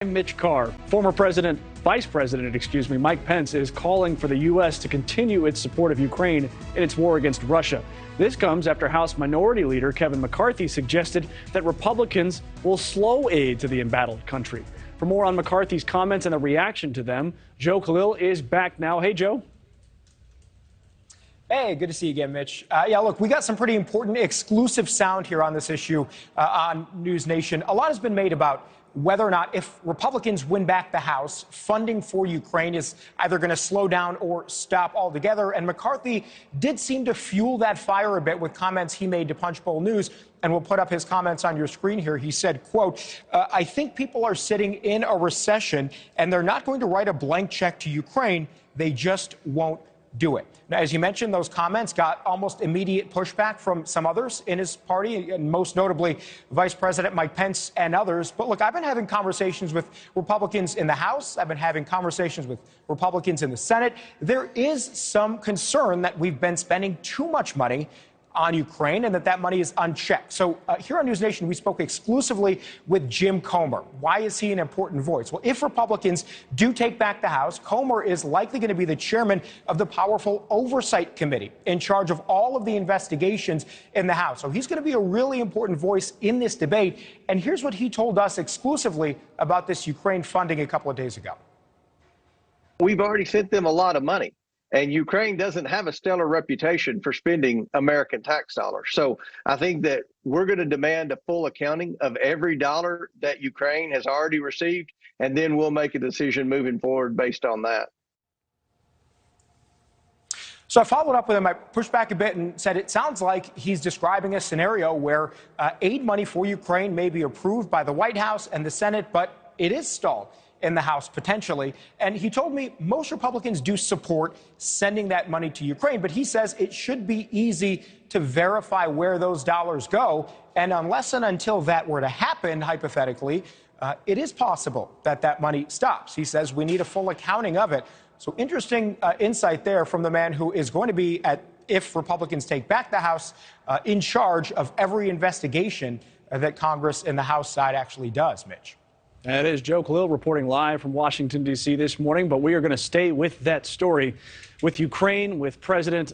Mitch Carr, Vice President, Mike Pence is calling for the U.S. to continue its support of Ukraine in its war against Russia. This comes after House Minority Leader Kevin McCarthy suggested that Republicans will slow aid to the embattled country. For more on McCarthy's comments and the reaction to them, Joe Khalil is back now. Hey, Joe. Hey, good to see you again, Mitch. Look, we got some pretty important exclusive sound here on this issue on NewsNation. A lot has been made about whether or not, if Republicans win back the House, funding for Ukraine is either going to slow down or stop altogether. And McCarthy did seem to fuel that fire a bit with comments he made to Punchbowl News. And we'll put up his comments on your screen here. He said, quote, I think people are sitting in a recession and they're not going to write a blank check to Ukraine. They just won't do it. Now, as you mentioned, those comments got almost immediate pushback from some others in his party, and most notably Vice President Mike Pence and others. But look, I've been having conversations with Republicans in the House. I've been having conversations with Republicans in the Senate. There is some concern that we've been spending too much money on Ukraine and that money is unchecked. So here on NewsNation, we spoke exclusively with Jim Comer. Why is he an important voice? Well, if Republicans do take back the House, Comer is likely going to be the chairman of the powerful Oversight Committee in charge of all of the investigations in the House. So he's going to be a really important voice in this debate. And here's what he told us exclusively about this Ukraine funding a couple of days ago. We've already sent them a lot of money. And Ukraine doesn't have a stellar reputation for spending American tax dollars. So I think that we're going to demand a full accounting of every dollar that Ukraine has already received, and then we'll make a decision moving forward based on that. So I followed up with him. I pushed back a bit and said it sounds like he's describing a scenario where aid money for Ukraine may be approved by the White House and the Senate, but it is stalled in the House potentially. And he told me most Republicans do support sending that money to Ukraine, but he says it should be easy to verify where those dollars go. And unless and until that were to happen, hypothetically, it is possible that that money stops. He says we need a full accounting of it. So interesting insight there from the man who is going to be, if Republicans take back the House, in charge of every investigation that Congress and the House side actually does, Mitch. That is Joe Khalil reporting live from Washington, D.C. this morning. But we are going to stay with that story with Ukraine, with President